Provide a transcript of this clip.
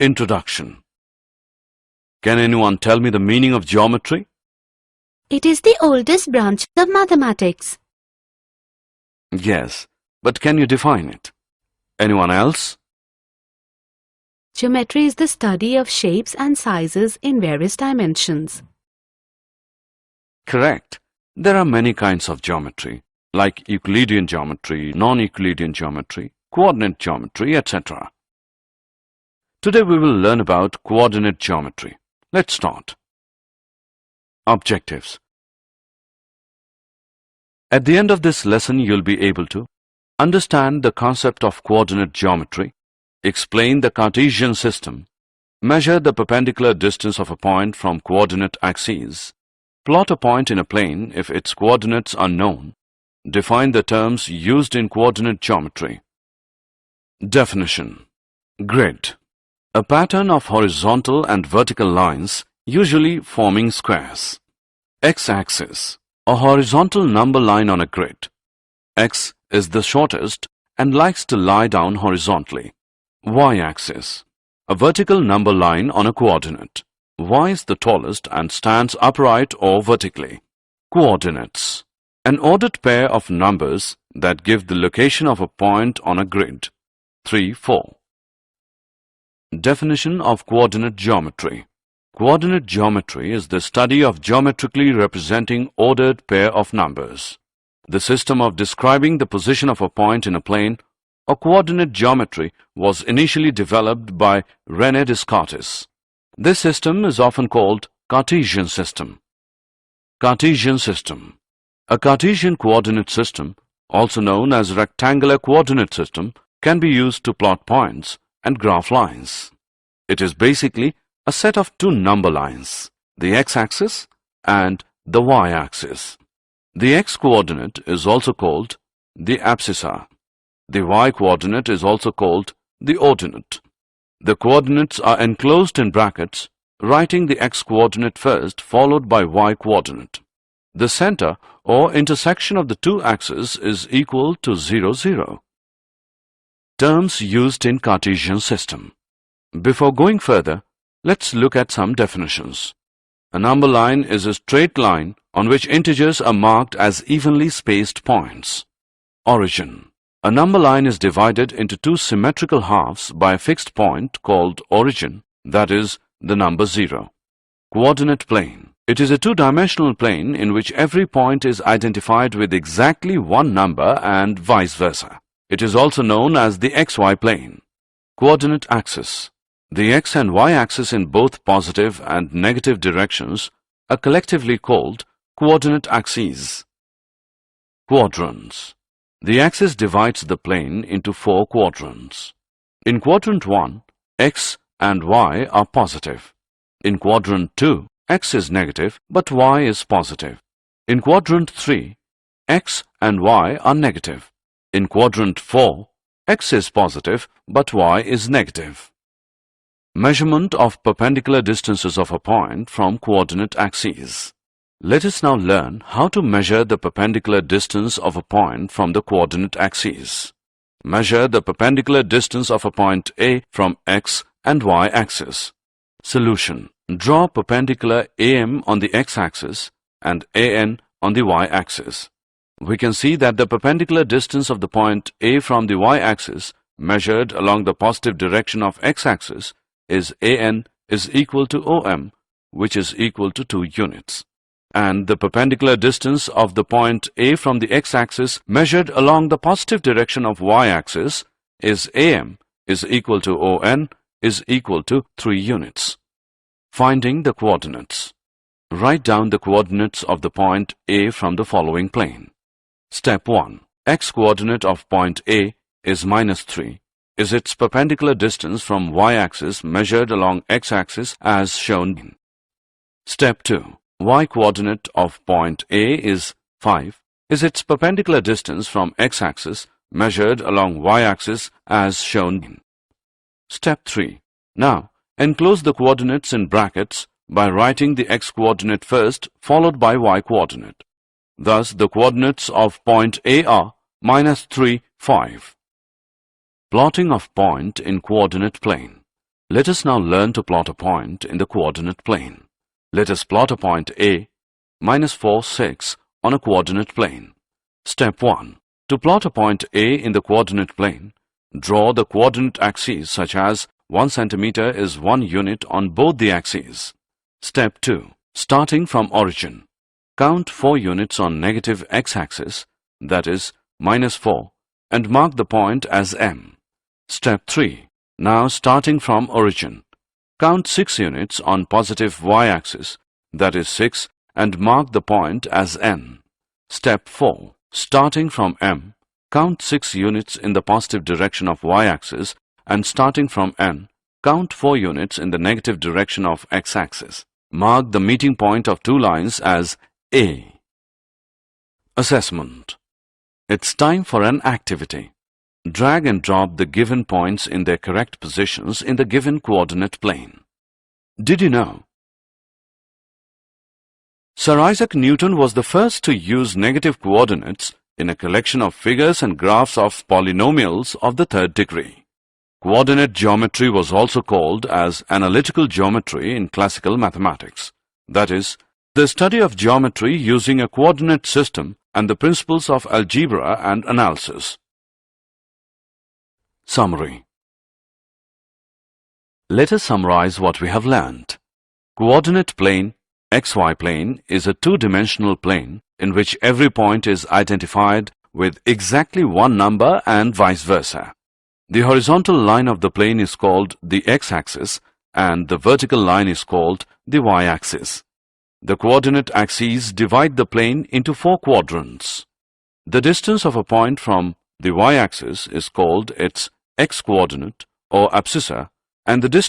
Introduction. Can anyone tell me the meaning of geometry? It is the oldest branch of mathematics. Yes, but can you define it? Anyone else? Geometry is the study of shapes and sizes in various dimensions. Correct. There are many kinds of geometry, like Euclidean geometry, non-Euclidean geometry, coordinate geometry, etc. Today we will learn about coordinate geometry. Let's start. Objectives. At the end of this lesson, you'll be able to understand the concept of coordinate geometry, explain the Cartesian system, measure the perpendicular distance of a point from coordinate axes, plot a point in a plane if its coordinates are known, define the terms used in coordinate geometry. Definition. Grid. A pattern of horizontal and vertical lines, usually forming squares. X-axis. A horizontal number line on a grid. X is the shortest and likes to lie down horizontally. Y-axis. A vertical number line on a coordinate. Y is the tallest and stands upright or vertically. Coordinates. An ordered pair of numbers that give the location of a point on a grid. 3, 4. Definition of coordinate geometry. Coordinate geometry is the study of geometrically representing ordered pair of numbers. The system of describing the position of a point in a plane or coordinate geometry was initially developed by René Descartes. This system is often called Cartesian system. Cartesian system. A Cartesian coordinate system, also known as rectangular coordinate system, can be used to plot points and graph lines. It is basically a set of two number lines, the x-axis and the y-axis. The x-coordinate is also called the abscissa. The y-coordinate is also called the ordinate. The coordinates are enclosed in brackets, writing the x-coordinate first followed by y-coordinate. The center or intersection of the two axes is equal to 0, 0. Terms used in Cartesian system. Before going further, let's look at some definitions. A number line is a straight line on which integers are marked as evenly spaced points. Origin. A number line is divided into two symmetrical halves by a fixed point called origin, that is, the number 0. Coordinate plane. It is a two-dimensional plane in which every point is identified with exactly one number and vice versa. It is also known as the xy plane. Coordinate axis. The x and y axis in both positive and negative directions are collectively called coordinate axes. Quadrants. The axis divides the plane into 4 quadrants. In quadrant 1, x and y are positive. In quadrant 2, x is negative but y is positive. In quadrant 3, x and y are negative. In quadrant 4, x is positive but y is negative. Measurement of perpendicular distances of a point from coordinate axes. Let us now learn how to measure the perpendicular distance of a point from the coordinate axes. Measure the perpendicular distance of a point A from x and y axis. Solution. Draw perpendicular AM on the x-axis and AN on the y-axis. We can see that the perpendicular distance of the point A from the y-axis measured along the positive direction of x-axis is AN is equal to OM, which is equal to 2 units. And the perpendicular distance of the point A from the x-axis measured along the positive direction of y-axis is AM is equal to ON is equal to 3 units. Finding the coordinates. Write down the coordinates of the point A from the following plane. Step 1. X-coordinate of point A is -3. Is its perpendicular distance from y-axis measured along x-axis as shown in. Step 2. Y-coordinate of point A is 5. Is its perpendicular distance from x-axis measured along y-axis as shown in. Step 3. Now, enclose the coordinates in brackets by writing the x-coordinate first followed by y-coordinate. Thus, the coordinates of point A are -3, 5. Plotting of point in coordinate plane. Let us now learn to plot a point in the coordinate plane. Let us plot a point A, -4, 6 on a coordinate plane. Step 1. To plot a point A in the coordinate plane, draw the coordinate axes such as 1 centimeter is 1 unit on both the axes. Step 2. Starting from origin, count 4 units on negative x-axis, that is, -4, and mark the point as M. Step 3. Now starting from origin, count 6 units on positive y-axis, that is 6, and mark the point as N. Step 4. Starting from M, count 6 units in the positive direction of y-axis, and starting from N, count 4 units in the negative direction of x-axis. Mark the meeting point of two lines as A. Assessment. It's time for an activity. Drag and drop the given points in their correct positions in the given coordinate plane. Did you know? Sir Isaac Newton was the first to use negative coordinates in a collection of figures and graphs of polynomials of the third degree. Coordinate geometry was also called as analytical geometry in classical mathematics. That is, the study of geometry using a coordinate system and the principles of algebra and analysis. Summary. Let us summarize what we have learned. Coordinate plane, XY plane, is a two-dimensional plane in which every point is identified with exactly one number and vice versa. The horizontal line of the plane is called the x-axis and the vertical line is called the y-axis. The coordinate axes divide the plane into 4 quadrants. The distance of a point from the y-axis is called its x-coordinate or abscissa, and the distance